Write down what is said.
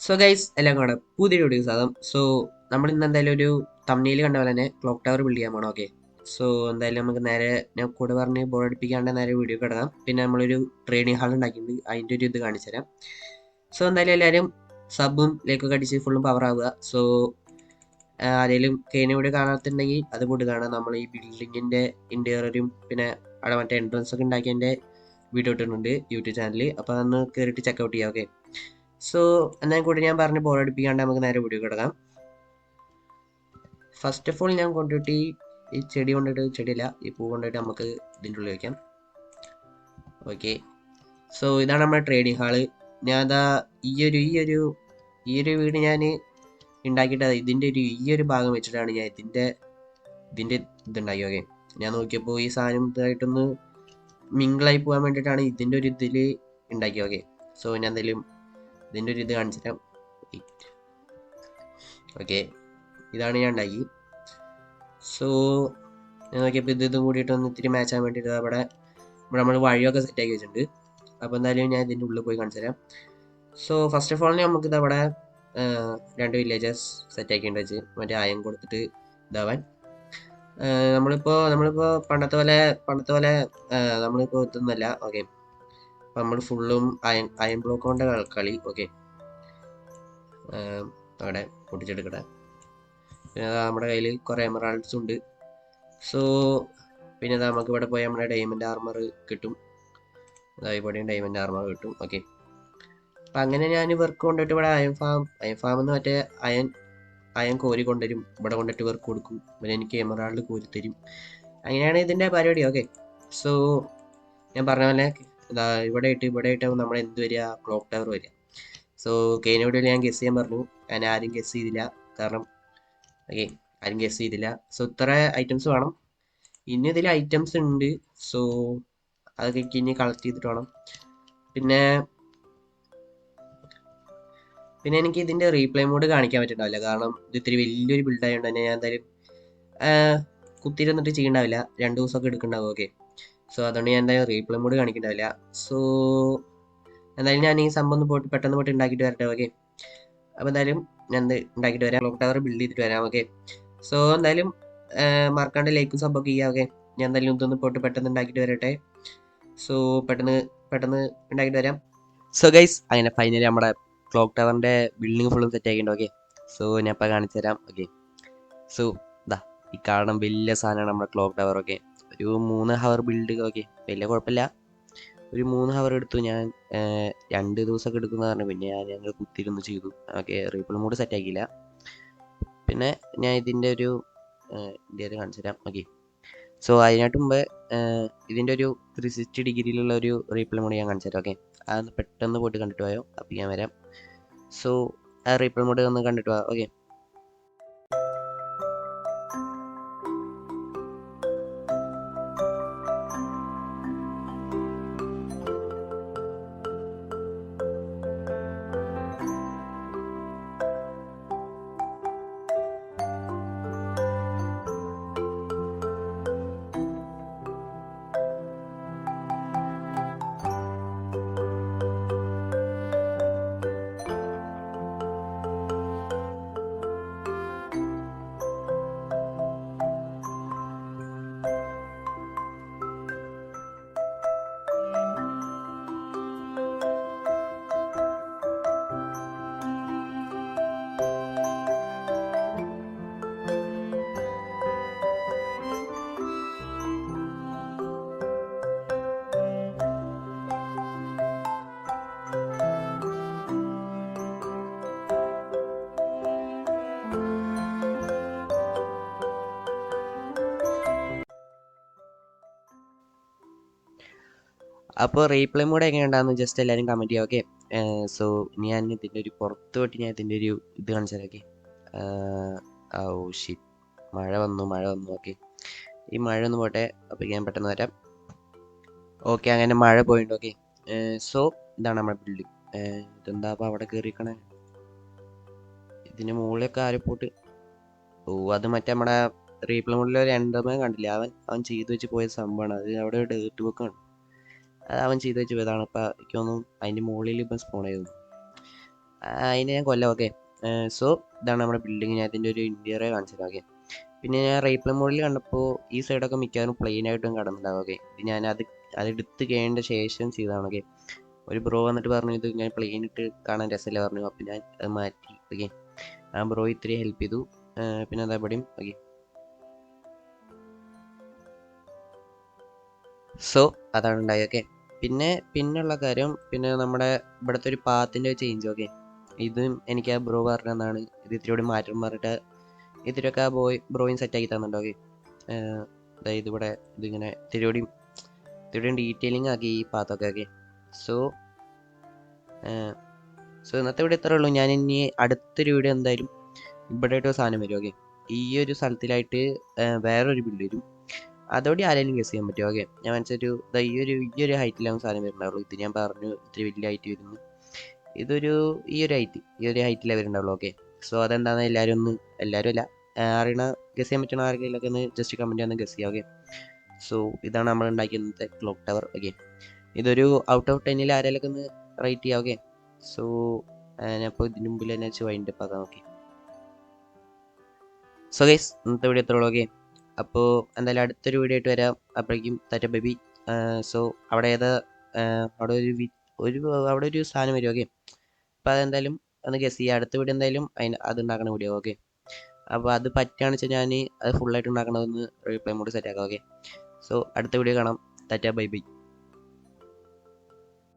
So guys എല്ലാം കാണാം പുതിയ വീഡിയോ സാധനം. സോ നമ്മൾ ഇന്ന് എന്തായാലും ഒരു തമ്മിൽ കണ്ട പോലെ തന്നെ ക്ലോക്ക് ടവർ ബിൽഡ് ചെയ്യാൻ പോകണം. ഓക്കെ, സോ എന്തായാലും നമുക്ക് നേരെ ഞാൻ കൂടെ പറഞ്ഞ് ബോർഡ് അടിപ്പിക്കാണ്ട് നേരെ വീഡിയോ കിടക്കാം. പിന്നെ നമ്മളൊരു ട്രെയിനിങ് ഹാൾ ഉണ്ടാക്കിയിട്ടുണ്ട്, അതിൻ്റെ ഒരു ഇത് കാണിച്ചു തരാം. സോ എന്തായാലും എല്ലാവരും സബും ലേക്കൊക്കെ അടിച്ച് ഫുള്ളും പവർ ആവുക. സോ ആരെങ്കിലും കെയിനെ വീഡിയോ കാണാത്തുണ്ടെങ്കിൽ അത് കൂടി കാണാം. നമ്മൾ ഈ ബിൽഡിങ്ങിൻ്റെ ഇൻറ്റീരിയറും പിന്നെ അവിടെ മറ്റേ എൻട്രൻസ് ഒക്കെ ഉണ്ടാക്കിയതിൻ്റെ വീഡിയോ ഇട്ടിട്ടുണ്ട് യൂട്യൂബ് ചാനലിൽ. അപ്പോൾ അതൊന്ന് കയറിയിട്ട് ചെക്കൗട്ട് ചെയ്യാം. ഓക്കെ, സോ എന്നാൽ കൂടി ഞാൻ പറഞ്ഞ് ബോർ അടിപ്പിക്കാണ്ട് നമുക്ക് നേരെ വീഡിയോ കിടക്കാം. ഫസ്റ്റ് ഓഫ് ഓൾ ഞാൻ കൊണ്ടിട്ട് ഈ ചെടി കൊണ്ടിട്ട് ചെടിയില്ല, ഈ പൂ കൊണ്ടിട്ട് നമുക്ക് ഇതിൻ്റെ ഉള്ളിൽ വയ്ക്കാം. ഓക്കെ, സോ ഇതാണ് നമ്മുടെ ട്രേഡിംഗ് ഹാള്. ഞാൻ അതാ ഈ ഒരു വീട് ഞാൻ ഉണ്ടാക്കിയിട്ട് ഈ ഒരു ഭാഗം വെച്ചിട്ടാണ് ഞാൻ ഇതിൻ്റെ ഇതുണ്ടാക്കി. ഓക്കെ, ഞാൻ നോക്കിയപ്പോൾ ഈ സാധനം ഇതായിട്ടൊന്ന് മിങ്കിളായി പോകാൻ വേണ്ടിയിട്ടാണ് ഇതിൻ്റെ ഒരു ഇതിൽ ഉണ്ടാക്കി. ഓക്കെ, സോ ഞാൻ എന്തായാലും ഇതിൻ്റെ ഒരു ഇത് കാണിച്ചു തരാം. ഓക്കെ, ഇതാണ് ഞാൻ ഉണ്ടാക്കി. സോ ഞാൻ നോക്കിയപ്പോൾ ഇതും കൂടിയിട്ടൊന്ന് ഇത്തിരി മാച്ച് ആകാൻ വേണ്ടിയിട്ട് ഇവിടെ നമ്മൾ വഴിയൊക്കെ സെറ്റാക്കി വെച്ചിട്ടുണ്ട്. അപ്പോൾ എന്തായാലും ഞാൻ ഇതിൻ്റെ ഉള്ളിൽ പോയി കാണിച്ചു തരാം. സോ ഫസ്റ്റ് ഓഫ് ഓൾ നമുക്കിത് അവിടെ 2 വില്ലേജസ് സെറ്റാക്കിയിട്ട് വെച്ച് മറ്റേ ആയം കൊടുത്തിട്ട് ഇതാവാൻ. നമ്മളിപ്പോൾ പണ്ടത്തെ പോലെ നമ്മളിപ്പോൾ എത്തുന്നല്ല. ഓക്കെ, അപ്പോൾ നമ്മൾ ഫുള്ളും അയൺ ബ്ലോക്ക് കൊണ്ട് കളി. ഓക്കെ, അവിടെ പൊട്ടിച്ചെടുക്കട്ടെ. പിന്നെ നമ്മുടെ കയ്യിൽ കുറേ എമറാൾഡ്സ് ഉണ്ട്. സോ പിന്നെ നമുക്ക് ഇവിടെ പോയി നമ്മുടെ ഡയമണ്ട് ആർമർ കിട്ടും. ഇവിടെയും ഡയമണ്ട് ആർമർ കിട്ടും. ഓക്കെ, അപ്പം അങ്ങനെ ഞാൻ വർക്ക് കൊണ്ടിട്ട് ഇവിടെ അയൺ ഫാം എന്ന് മറ്റേ അയൺ കോരി കൊണ്ടുവരും. ഇവിടെ കൊണ്ടിട്ട് വർക്ക് കൊടുക്കും. പിന്നെ എനിക്ക് എമറാൾഡ് കോരി തരും. അങ്ങനെയാണ് ഇതിൻ്റെ പരിപാടി. ഓക്കെ, സോ ഞാൻ പറഞ്ഞ പോലെ ഇവിടെ ഇട്ട് നമ്മൾ എന്ത് വരിക, ക്ലോക്ക് ടവർ വരിക. സോ കെയിനോട് ഞാൻ ഗസ് ചെയ്യാൻ പറഞ്ഞു. ഞാൻ ആരും ഗസ് ചെയ്തില്ല, കാരണം ഓക്കെ ആരും ഗസ് ചെയ്തില്ല. സോ ഇത്ര ഐറ്റംസ് വേണം. ഇനി ഇതിൽ ഐറ്റംസ് ഉണ്ട്. സോ അതൊക്കെ ഇനി കളക്ട് ചെയ്തിട്ട് വേണം. പിന്നെ എനിക്ക് ഇതിൻ്റെ റീപ്ലേ മോഡ് കാണിക്കാൻ പറ്റുന്നുണ്ടാവില്ല, കാരണം ഇത് ഇത്തിരി വലിയൊരു ബിൽഡ് ആയതുകൊണ്ട് തന്നെ ഞാൻ എന്തായാലും കുത്തിയിരുന്നിട്ട് ചെയ്യണ്ടാവില്ല. 2 ദിവസമൊക്കെ എടുക്കണ്ടാവും. ഓക്കെ, സോ അതുകൊണ്ട് ഞാൻ എന്തായാലും റീപ്ലേ മോഡ് കാണിക്കണ്ടാവില്ല. സോ എന്തായാലും ഞാൻ ഈ സംഭവം ഒന്ന് പെട്ടെന്ന് പോയിട്ട് ഉണ്ടാക്കിയിട്ട് വരട്ടെ. ഓക്കെ, അപ്പോൾ എന്തായാലും ഞാൻ ഉണ്ടാക്കിയിട്ട് വരാം. ക്ലോക്ക് ടവർ ബിൽഡ് ചെയ്തിട്ട് വരാം. ഓക്കെ, സോ എന്തായാലും മറക്കാണ്ട് ലൈക്കും സബ്ബൊക്കെ ചെയ്യാം. ഓക്കെ, ഞാൻ എന്തായാലും ഇതൊന്ന് പോയിട്ട് പെട്ടെന്ന് ഉണ്ടാക്കിയിട്ട് വരട്ടെ. സോ പെട്ടെന്ന് ഉണ്ടാക്കിയിട്ട് വരാം. സോ ഗൈസ് അങ്ങനെ ഫൈനലി നമ്മുടെ ക്ലോക്ക് ടവറിൻ്റെ ബിൽഡിങ് ഫുള്ളും സെറ്റ് ആക്കിയിട്ടുണ്ട്. ഓക്കെ, സോ ഞാൻ ഇപ്പോൾ കാണിച്ചു തരാം. ഓക്കെ, സോ ഇതാ ഈ കാണുന്ന വലിയ സാധനമാണ് നമ്മുടെ ക്ലോക്ക് ടവർ. ഓക്കെ, ഒരു 3 ഹവർ ബിൽഡ്. ഓക്കെ, വലിയ കുഴപ്പമില്ല. ഒരു 3 ഹവർ എടുത്തു ഞാൻ. 2 ദിവസമൊക്കെ എടുക്കുന്ന പറഞ്ഞു. പിന്നെ ഞങ്ങൾ കുത്തിയിരുന്ന് ചെയ്തു. ഓക്കെ, റീപ്ലേ മോഡ് സെറ്റ് ആക്കിയില്ല. പിന്നെ ഞാൻ ഇതിൻ്റെ ഒരു കാണിച്ചു തരാം. ഓക്കെ, സോ അതിനായിട്ട് മുമ്പ് ഇതിൻ്റെ ഒരു 360 ഡിഗ്രിയിലുള്ള ഒരു റീപ്ലേ മോഡ് ഞാൻ കാണിച്ചു തരാം. ഓക്കെ, അതൊന്ന് പെട്ടെന്ന് പോയിട്ട് കണ്ടിട്ട് പോയോ. അപ്പോൾ ഞാൻ വരാം. സോ ആ റീപ്ലേ മോഡ് ഒന്ന് കണ്ടിട്ട് പോവാം. ഓക്കെ, അപ്പോൾ റീപ്ലേ മോഡ് എങ്ങനെയുണ്ടാകുന്നു ജസ്റ്റ് എല്ലാവരും കമൻറ്റ് ചെയ്യാം. ഓക്കെ, സോ ഞാൻ ഇതിൻ്റെ ഒരു പുറത്ത് പോയിട്ട് ഞാൻ ഇതിൻ്റെ ഒരു ഇത് കാണിച്ചു തരാം. ഓക്കെ, ഓ ഷിറ്റ്, മഴ വന്നു. ഓക്കെ, ഈ മഴ ഒന്ന് പോട്ടെ. അപ്പോൾ ഞാൻ പെട്ടെന്ന് വരാം. ഓക്കെ, അങ്ങനെ മഴ പോയിട്ടുണ്ട്. ഓക്കെ, സോ ഇതാണ് നമ്മുടെ ബിൽഡിംഗ്. ഇതെന്താ അപ്പോൾ അവിടെ കയറിക്കണേ, ഇതിന് മുകളിലൊക്കെ ആര് പോട്ട്. ഓ അത് മറ്റേ നമ്മുടെ റീപ്ലേ മോഡിൽ ഒരു എൻഡർമാൻ കണ്ടില്ല, അവൻ ചെയ്തു വെച്ച് പോയ സംഭവമാണ് അത്. അവിടെ ഡേർട്ട് ബുക്കാണ്, അത് അവൻ ചെയ്തു വെച്ച് പോയതാണ്. ഇപ്പം എനിക്ക് തോന്നുന്നു അതിൻ്റെ മുകളിൽ ഇപ്പം സ്പോൺ ചെയ്തു. അതിനെ ഞാൻ കൊല്ലാം. ഓക്കെ. സോ ഇതാണ് നമ്മുടെ ബിൽഡിങ്. ഞാൻ ഇതിൻ്റെ ഒരു ഇൻറ്റീരിയർ കാണിച്ചത്. ഓക്കെ. പിന്നെ ഞാൻ റീപ്ലേ മോഡിൽ കണ്ടപ്പോൾ ഈ സൈഡൊക്കെ മിക്കവാറും പ്ലെയിൻ ആയിട്ടും കിടന്നുണ്ടാവും. ഓക്കെ. ഇത് ഞാൻ അതെടുത്ത് കഴിഞ്ഞ ശേഷം ചെയ്തതാണ്. ഓക്കെ. ഒരു ബ്രോ വന്നിട്ട് പറഞ്ഞു ഇത് ഞാൻ പ്ലെയിൻ ഇട്ട് കാണാൻ രസമില്ല പറഞ്ഞു. അപ്പം ഞാൻ അത് മാറ്റി. ഓക്കെ. ആ ബ്രോ ഇത്തിരി ഹെൽപ്പ് ചെയ്തു. പിന്നെ എന്താ ഇവിടെയും. ഓക്കെ. സോ അതാണ് ഉണ്ടായത്. ഓക്കെ. പിന്നെയുള്ള കാര്യം പിന്നെ നമ്മുടെ ഇവിടുത്തെ ഒരു പാത്തിൻ്റെ ചേഞ്ച്. ഓക്കെ. ഇതും എനിക്ക് ആ ബ്രോ പറഞ്ഞതാണ്. ഇത് ഇത്തിരി കൂടി മാറ്റം പറഞ്ഞിട്ട് ഇതിലൊക്കെ ആ ബ്രോയും സെറ്റാക്കി തന്നിട്ടുണ്ട്. ഓക്കെ. അതായത് ഇവിടെ ഇതിങ്ങനെ ഇത്തിരി ഡീറ്റെയിലിംഗ് ആക്കി ഈ പാത്തൊക്കെ. ഓക്കെ. സോ സോ ഇന്നത്തെ വീഡിയോ ഇത്രേ ഉള്ളൂ. ഞാൻ ഇനി അടുത്തൊരു വീഡിയോ എന്തായാലും ഇവിടെ ആയിട്ട് ഒരു സാധനം വരും. ഓക്കെ. ഈ ഒരു സ്ഥലത്തിലായിട്ട് വേറൊരു ബിൽഡ് വരും. അതോടെ ആരെങ്കിലും ഗസ് ചെയ്യാൻ പറ്റും. ഓക്കെ. ഞാൻ മനസ്സിലൊരു ഈ ഒരു ഹൈറ്റിലാണ് സാധനം വരുന്നുണ്ടാവുള്ളൂ. ഇത് ഞാൻ പറഞ്ഞു ഇത്തിരി വലിയ ഹൈറ്റ് വരുന്നു. ഇതൊരു ഈ ഒരു ഹൈറ്റിലേ വരുന്നുണ്ടാവുള്ളൂ. ഓക്കെ. സോ അതെന്താണെന്ന് എല്ലാവരും അല്ല, അറിയണ ഗസ് ചെയ്യാൻ പറ്റുന്ന ആരെങ്കിലും ഒന്ന് ജസ്റ്റ് കമൻറ്റ് ചെയ്യാൻ ഗസ് ചെയ്യാം. ഓക്കെ. സോ ഇതാണ് നമ്മൾ ഉണ്ടാക്കിയ ഇന്നത്തെ ക്ലോക്ക് ടവർ. ഓക്കെ. ഇതൊരു ഔട്ട് ഓഫ് 10 ആരെങ്കിലും ഒന്ന് റേറ്റ് ചെയ്യാം. ഓക്കെ. സോ ഞാനിപ്പോൾ ഇതിന് മുമ്പിൽ തന്നെ വെച്ച് വൈൻഡ് അപ്പ് ആക്കാം. ഓക്കെ. സോ ഗൈസ് ഇന്നത്തെ വീഡിയോ എത്ര ഉള്ളൂ. ഓക്കെ. അപ്പോൾ എന്തായാലും അടുത്തൊരു വീഡിയോ ആയിട്ട് വരാം. അപ്പോഴേക്കും തറ്റ ബേബി. സോ അവിടെ അവിടെ അവിടെ ഒരു സാധനം വരും. ഓക്കെ. അപ്പോൾ അതെന്തായാലും ഒന്ന് ഗസ് ചെയ്യുക. അടുത്ത വീഡിയോ എന്തായാലും അത് ഉണ്ടാക്കുന്ന വീഡിയോ. ഓക്കെ. അപ്പോൾ അത് പറ്റുകയാണെന്ന് വെച്ചാൽ ഞാൻ അത് ഫുള്ളായിട്ട് ഉണ്ടാക്കണമെന്ന് റീപ്ലൈ മോഡ് സെറ്റ് ആക്കാം. ഓക്കെ. സോ അടുത്ത വീഡിയോ കാണാം. Tata bye bye.